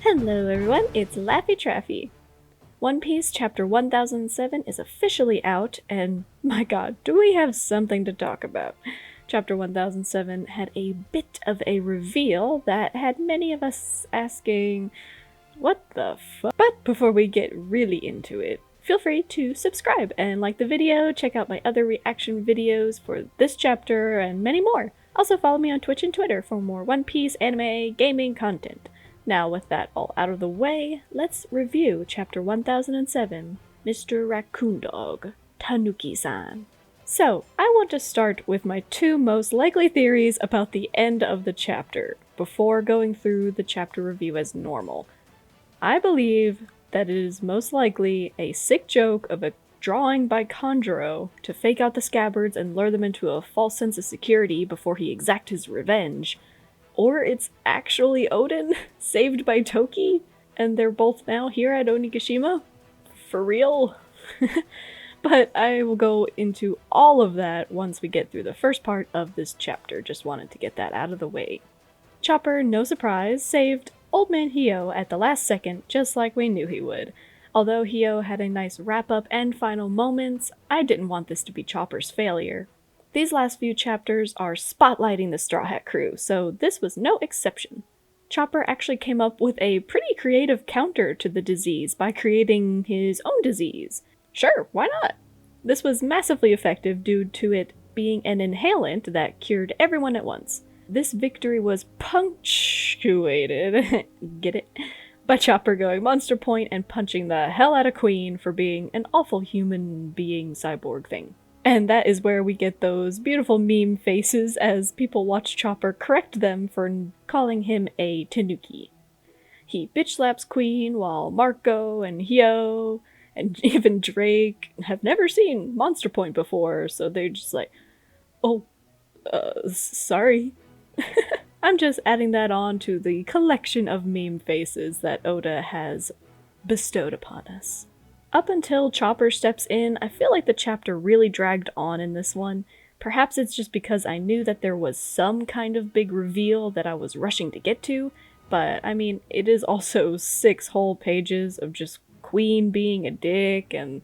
Hello everyone, it's Laffy Traffy. One Piece Chapter 1007 is officially out, and my god, do we have something to talk about. Chapter 1007 had a bit of a reveal that had many of us asking, what the fuck? But before we get really into it, feel free to subscribe and like the video, check out my other reaction videos for this chapter and many more. Also follow me on Twitch and Twitter for more One Piece anime gaming content. Now, with that all out of the way, let's review Chapter 1007, Mr. Raccoon Dog, Tanuki-san. So, I want to start with my two most likely theories about the end of the chapter, before going through the chapter review as normal. I believe that it is most likely a sick joke of a drawing by Kanjuro to fake out the scabbards and lure them into a false sense of security before he exacts his revenge. Or it's actually Oden, saved by Toki, and they're both now here at Onigashima? For real? But I will go into all of that once we get through the first part of this chapter. Just wanted to get that out of the way. Chopper, no surprise, saved Old Man Hio at the last second, just like we knew he would. Although Hio had a nice wrap-up and final moments, I didn't want this to be Chopper's failure. These last few chapters are spotlighting the Straw Hat crew, so this was no exception. Chopper actually came up with a pretty creative counter to the disease by creating his own disease. Sure, why not? This was massively effective due to it being an inhalant that cured everyone at once. This victory was punctuated, get it? By Chopper going Monster Point and punching the hell out of Queen for being an awful human being cyborg thing. And that is where we get those beautiful meme faces as people watch Chopper correct them for calling him a tanuki. He bitch slaps Queen while Marco and Hio and even Drake have never seen Monster Point before, so they're just like, oh, sorry. I'm just adding that on to the collection of meme faces that Oda has bestowed upon us. Up until Chopper steps in, I feel like the chapter really dragged on in this one. Perhaps it's just because I knew that there was some kind of big reveal that I was rushing to get to, but I mean, it is also 6 whole pages of just Queen being a dick and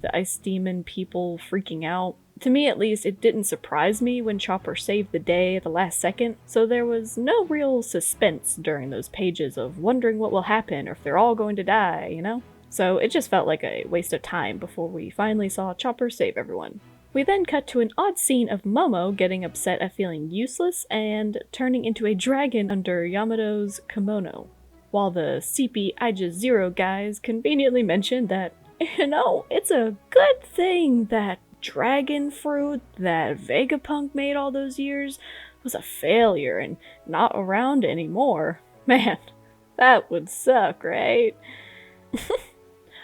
the Ice Demon people freaking out. To me at least, it didn't surprise me when Chopper saved the day at the last second, so there was no real suspense during those pages of wondering what will happen or if they're all going to die, you know? So it just felt like a waste of time before we finally saw Chopper save everyone. We then cut to an odd scene of Momo getting upset at feeling useless and turning into a dragon under Yamato's kimono, while the CP Aija Zero guys conveniently mentioned that, you know, it's a good thing that dragon fruit that Vegapunk made all those years was a failure and not around anymore. Man, that would suck, right?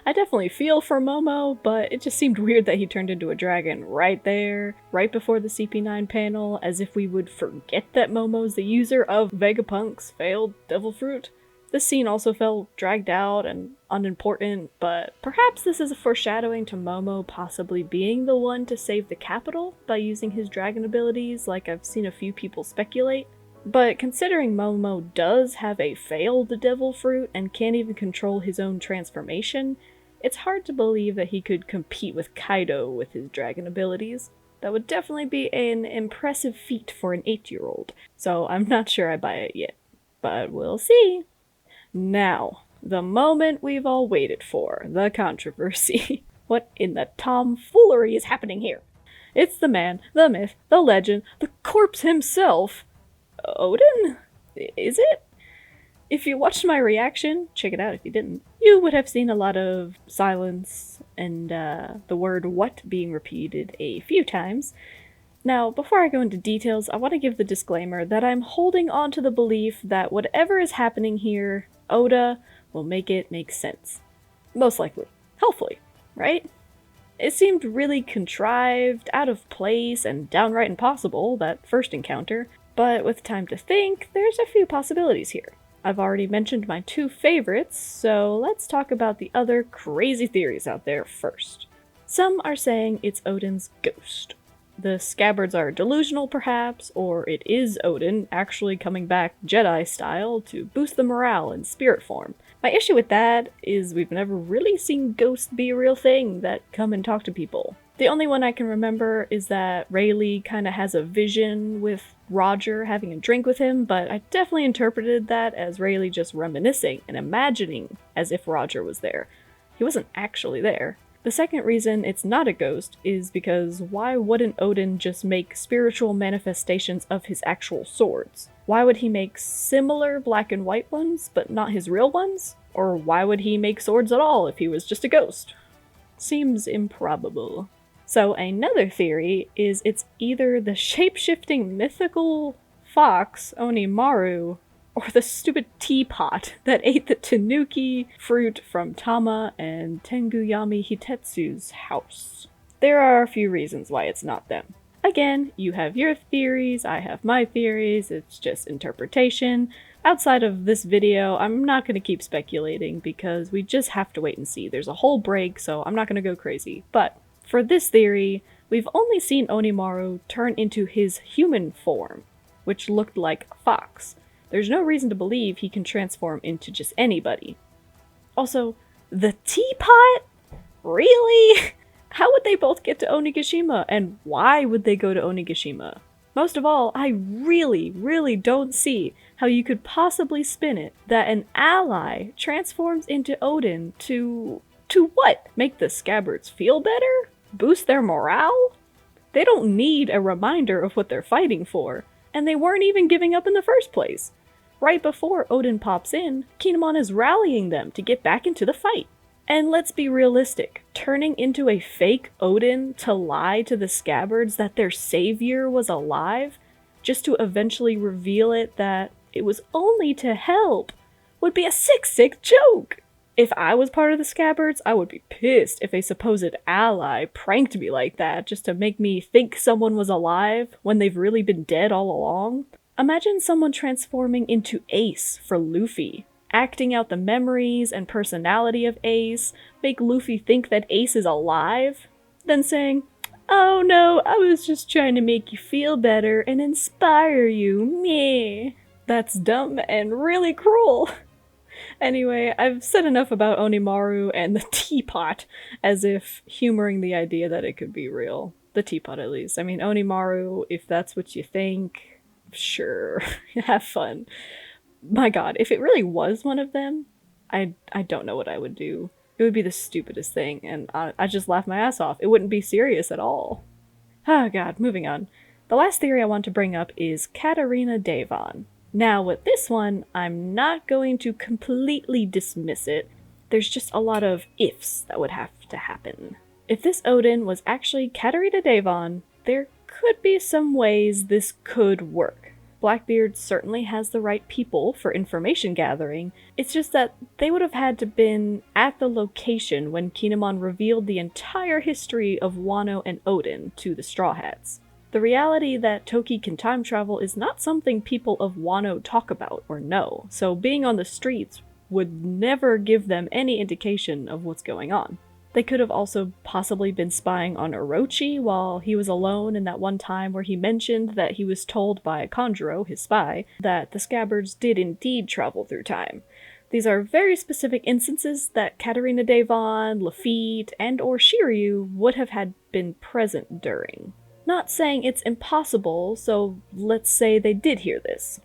I definitely feel for Momo, but it just seemed weird that he turned into a dragon right there, right before the CP9 panel, as if we would forget that Momo's the user of Vegapunk's failed devil fruit. This scene also felt dragged out and unimportant, but perhaps this is a foreshadowing to Momo possibly being the one to save the capital by using his dragon abilities, like I've seen a few people speculate. But considering Momo does have a failed devil fruit and can't even control his own transformation, it's hard to believe that he could compete with Kaido with his dragon abilities. That would definitely be an impressive feat for an 8-year-old, so I'm not sure I buy it yet. But we'll see. Now, the moment we've all waited for, the controversy. What in the tomfoolery is happening here? It's the man, the myth, the legend, the corpse himself. Oden? Is it? If you watched my reaction, check it out if you didn't, you would have seen a lot of silence and the word what being repeated a few times. Now, before I go into details, I want to give the disclaimer that I'm holding on to the belief that whatever is happening here, Oda will make it make sense. Most likely. Hopefully. Right? It seemed really contrived, out of place, and downright impossible, that first encounter, but with time to think, there's a few possibilities here. I've already mentioned my 2 favorites, so let's talk about the other crazy theories out there first. Some are saying it's Oden's ghost. The scabbards are delusional, perhaps, or it is Odin actually coming back Jedi style to boost the morale in spirit form. My issue with that is we've never really seen ghosts be a real thing that come and talk to people. The only one I can remember is that Rayleigh kind of has a vision with Roger having a drink with him, but I definitely interpreted that as Rayleigh just reminiscing and imagining as if Roger was there. He wasn't actually there. The second reason it's not a ghost is because why wouldn't Odin just make spiritual manifestations of his actual swords? Why would he make similar black and white ones, but not his real ones? Or why would he make swords at all if he was just a ghost? Seems improbable. So another theory is it's either the shape-shifting mythical fox, Onimaru, or the stupid teapot that ate the tanuki fruit from Tama and Tenguyami Hitetsu's house. There are a few reasons why it's not them. Again, you have your theories, I have my theories, it's just interpretation. Outside of this video, I'm not going to keep speculating because we just have to wait and see. There's a whole break, so I'm not going to go crazy. But for this theory, we've only seen Onimaru turn into his human form, which looked like a fox. There's no reason to believe he can transform into just anybody. Also, the teapot? Really? How would they both get to Onigashima, and why would they go to Onigashima? Most of all, I really don't see how you could possibly spin it that an ally transforms into Odin to what? Make the scabbards feel better? Boost their morale? They don't need a reminder of what they're fighting for, and they weren't even giving up in the first place. Right before Odin pops in, Kinemon is rallying them to get back into the fight. And let's be realistic, turning into a fake Odin to lie to the scabbards that their savior was alive, just to eventually reveal it that it was only to help, would be a sick joke! If I was part of the scabbards, I would be pissed if a supposed ally pranked me like that just to make me think someone was alive when they've really been dead all along. Imagine someone transforming into Ace for Luffy, acting out the memories and personality of Ace, make Luffy think that Ace is alive, then saying, "Oh no, I was just trying to make you feel better and inspire you, meh." That's dumb and really cruel. Anyway, I've said enough about Onimaru and the teapot, as if humoring the idea that it could be real. The teapot, at least. I mean, Onimaru, if that's what you think, sure, have fun. My god, if it really was one of them, I don't know what I would do. It would be the stupidest thing, and I'd just laugh my ass off. It wouldn't be serious at all. Oh god, moving on. The last theory I want to bring up is Katarina Devon. Now with this one, I'm not going to completely dismiss it. There's just a lot of ifs that would have to happen. If this Odin was actually Katarina Devon, there could be some ways this could work. Blackbeard certainly has the right people for information gathering, it's just that they would have had to been at the location when Kinemon revealed the entire history of Wano and Odin to the Straw Hats. The reality that Toki can time travel is not something people of Wano talk about or know, so being on the streets would never give them any indication of what's going on. They could have also possibly been spying on Orochi while he was alone in that one time where he mentioned that he was told by Kanjuro, his spy, that the scabbards did indeed travel through time. These are very specific instances that Katarina Devon, Lafitte, and or Shiryu would have had been present during. Not saying it's impossible, so let's say they did hear this.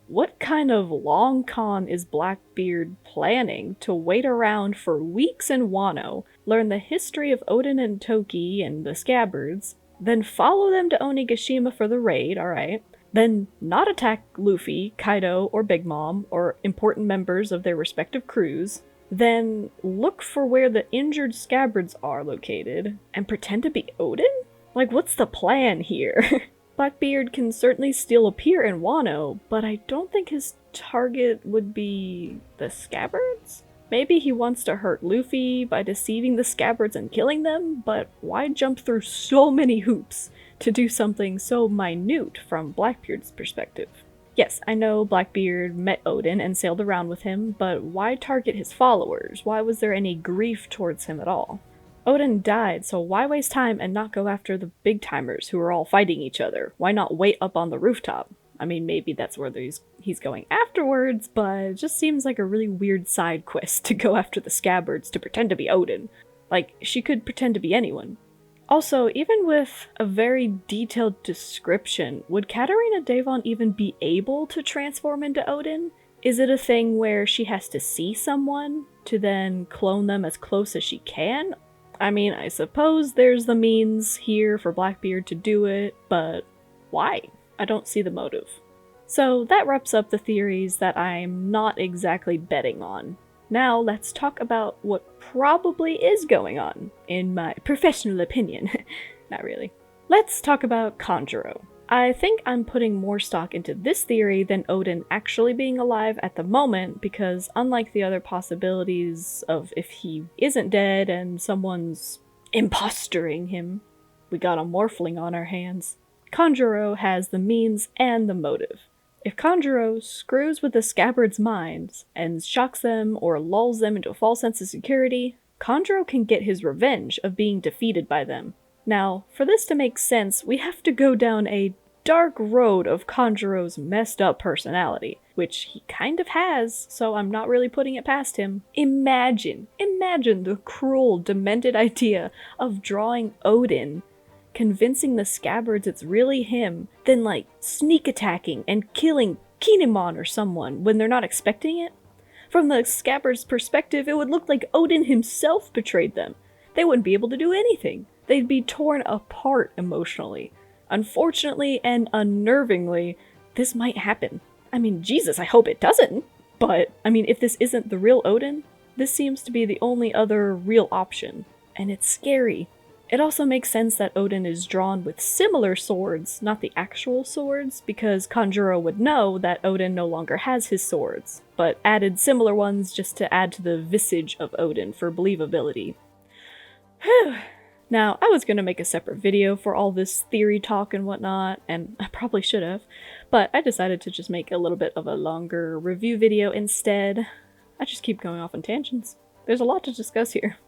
What kind of long con is Blackbeard planning to wait around for weeks in Wano, learn the history of Odin and Toki and the scabbards, then follow them to Onigashima for the raid, alright, then not attack Luffy, Kaido, or Big Mom, or important members of their respective crews, then look for where the injured scabbards are located, and pretend to be Odin? Like, what's the plan here? Blackbeard can certainly still appear in Wano, but I don't think his target would be the scabbards? Maybe he wants to hurt Luffy by deceiving the scabbards and killing them, but why jump through so many hoops to do something so minute from Blackbeard's perspective? Yes, I know Blackbeard met Odin and sailed around with him, but why target his followers? Why was there any grief towards him at all? Odin died, so why waste time and not go after the big timers who are all fighting each other? Why not wait up on the rooftop? I mean, maybe that's where he's going afterwards, but it just seems like a really weird side quest to go after the scabbards to pretend to be Odin. Like, she could pretend to be anyone. Also, even with a very detailed description, would Katarina Devon even be able to transform into Odin? Is it a thing where she has to see someone to then clone them as close as she can? I mean, I suppose there's the means here for Blackbeard to do it, but why? I don't see the motive. So that wraps up the theories that I'm not exactly betting on. Now let's talk about what probably is going on, in my professional opinion. Not really. Let's talk about Kanjuro. I think I'm putting more stock into this theory than Odin actually being alive at the moment, because unlike the other possibilities of if he isn't dead and someone's impostoring him, we got a morphling on our hands, Kanjuro has the means and the motive. If Kanjuro screws with the scabbard's minds and shocks them or lulls them into a false sense of security, Kanjuro can get his revenge of being defeated by them. Now, for this to make sense, we have to go down a dark road of Kanjuro's messed up personality, which he kind of has, so I'm not really putting it past him. Imagine the cruel, demented idea of drawing Odin, convincing the scabbards it's really him, then like sneak attacking and killing Kinemon or someone when they're not expecting it. From the scabbards' perspective, it would look like Odin himself betrayed them. They wouldn't be able to do anything. They'd be torn apart emotionally. Unfortunately and unnervingly, this might happen. I mean, Jesus, I hope it doesn't. But, I mean, if this isn't the real Odin, this seems to be the only other real option. And it's scary. It also makes sense that Odin is drawn with similar swords, not the actual swords, because Kanjuro would know that Odin no longer has his swords, but added similar ones just to add to the visage of Odin for believability. Whew. Now, I was going to make a separate video for all this theory talk and whatnot, and I probably should have, but I decided to just make a little bit of a longer review video instead. I just keep going off on tangents. There's a lot to discuss here.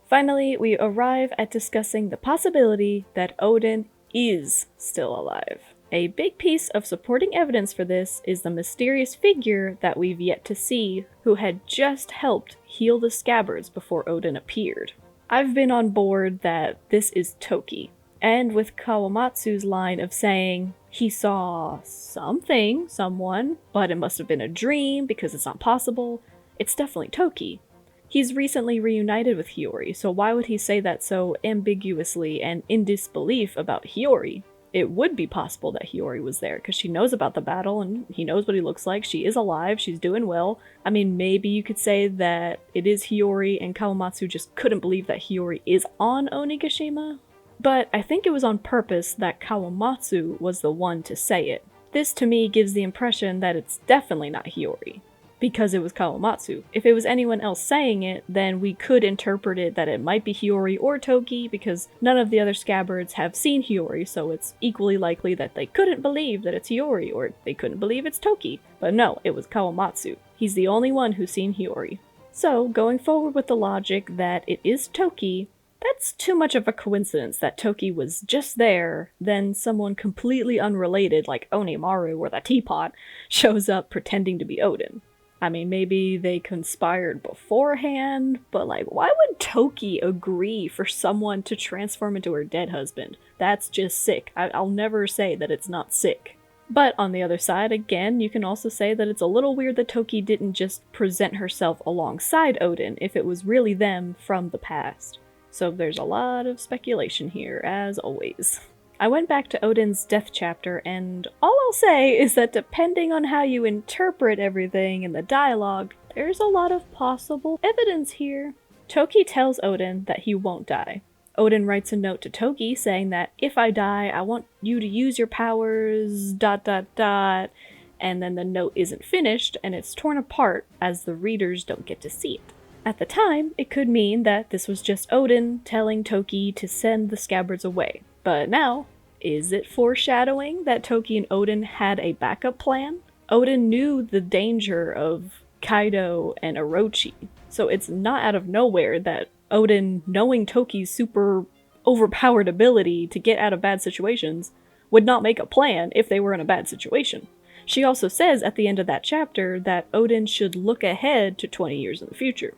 Finally, we arrive at discussing the possibility that Odin is still alive. A big piece of supporting evidence for this is the mysterious figure that we've yet to see, who had just helped heal the scabbards before Odin appeared. I've been on board that this is Toki, and with Kawamatsu's line of saying he saw something, someone, but it must have been a dream because it's not possible, it's definitely Toki. He's recently reunited with Hiyori, so why would he say that so ambiguously and in disbelief about Hiyori? It would be possible that Hiyori was there, because she knows about the battle and he knows what he looks like, she is alive, she's doing well. I mean, maybe you could say that it is Hiyori and Kawamatsu just couldn't believe that Hiyori is on Onigashima, but I think it was on purpose that Kawamatsu was the one to say it. This to me gives the impression that it's definitely not Hiyori, because it was Kawamatsu. If it was anyone else saying it, then we could interpret it that it might be Hiyori or Toki, because none of the other scabbards have seen Hiyori, so it's equally likely that they couldn't believe that it's Hiyori, or they couldn't believe it's Toki. But no, it was Kawamatsu. He's the only one who's seen Hiyori. So, going forward with the logic that it is Toki, that's too much of a coincidence that Toki was just there, then someone completely unrelated, like Onimaru or the teapot, shows up pretending to be Odin. I mean, maybe they conspired beforehand, but like, why would Toki agree for someone to transform into her dead husband? That's just sick. I'll never say that it's not sick. But on the other side, again, you can also say that it's a little weird that Toki didn't just present herself alongside Odin if it was really them from the past. So there's a lot of speculation here, as always. I went back to Odin's death chapter, and all I'll say is that depending on how you interpret everything in the dialogue, there's a lot of possible evidence here. Toki tells Odin that he won't die. Odin writes a note to Toki saying that if I die, I want you to use your powers, ... and then the note isn't finished, and it's torn apart as the readers don't get to see it. At the time, it could mean that this was just Odin telling Toki to send the scabbards away. But now, is it foreshadowing that Toki and Odin had a backup plan? Odin knew the danger of Kaido and Orochi, so it's not out of nowhere that Oden, knowing Toki's super overpowered ability to get out of bad situations, would not make a plan if they were in a bad situation. She also says at the end of that chapter that Oden should look ahead to 20 years in the future.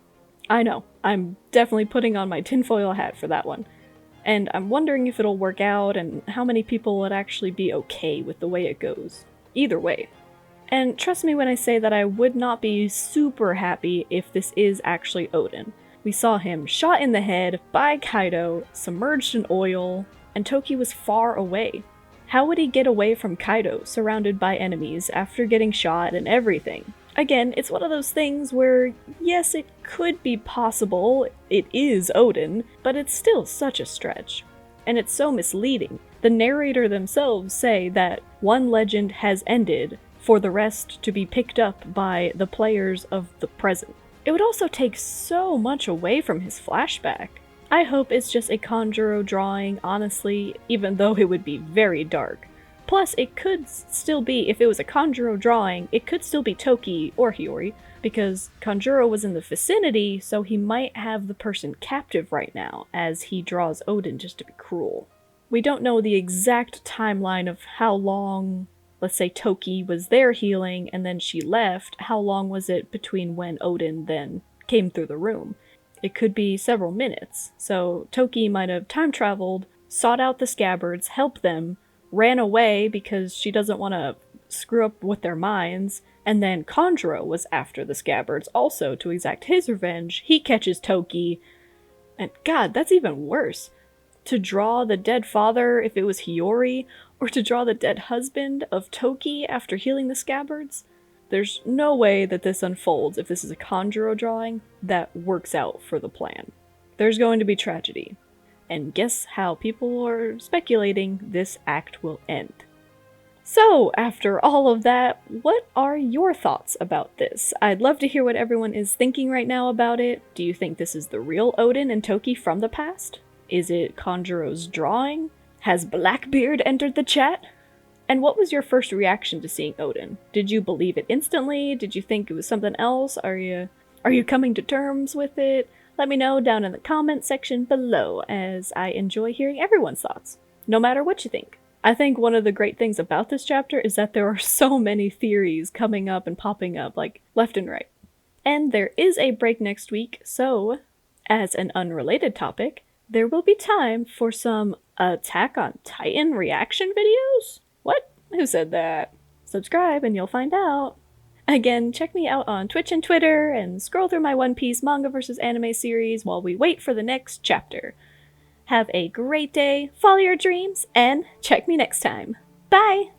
I know, I'm definitely putting on my tinfoil hat for that one. And I'm wondering if it'll work out and how many people would actually be okay with the way it goes. Either way. And trust me when I say that I would not be super happy if this is actually Oden. We saw him shot in the head by Kaido, submerged in oil, and Toki was far away. How would he get away from Kaido, surrounded by enemies, after getting shot and everything? Again, it's one of those things where, yes, it could be possible, it is Oden, but it's still such a stretch. And it's so misleading. The narrator themselves say that one legend has ended for the rest to be picked up by the players of the present. It would also take so much away from his flashback. I hope it's just a Kanjuro drawing, honestly, even though it would be very dark. Plus, it could still be, if it was a Kanjuro drawing, it could still be Toki or Hiyori, because Kanjuro was in the vicinity, so he might have the person captive right now, as he draws Oden just to be cruel. We don't know the exact timeline of how long, let's say Toki was there healing and then she left. How long was it between when Oden then came through the room? It could be several minutes, so Toki might have time traveled, sought out the scabbards, helped them, ran away because she doesn't want to screw up with their minds, and then Kanjuro was after the scabbards also to exact his revenge. He catches Toki, and god, that's even worse. To draw the dead father if it was Hiyori, or to draw the dead husband of Toki after healing the scabbards? There's no way that this unfolds if this is a Kanjuro drawing that works out for the plan. There's going to be tragedy. And guess how people are speculating this act will end. So, after all of that, what are your thoughts about this? I'd love to hear what everyone is thinking right now about it. Do you think this is the real Oden and Toki from the past? Is it Kanjuro's drawing? Has Blackbeard entered the chat? And what was your first reaction to seeing Oden? Did you believe it instantly? Did you think it was something else? Are you coming to terms with it? Let me know down in the comment section below, as I enjoy hearing everyone's thoughts, no matter what you think. I think one of the great things about this chapter is that there are so many theories coming up and popping up, like, left and right. And there is a break next week, so, as an unrelated topic, there will be time for some Attack on Titan reaction videos? What? Who said that? Subscribe and you'll find out. Again, check me out on Twitch and Twitter, and scroll through my One Piece manga versus anime series while we wait for the next chapter. Have a great day, follow your dreams, and check me next time. Bye!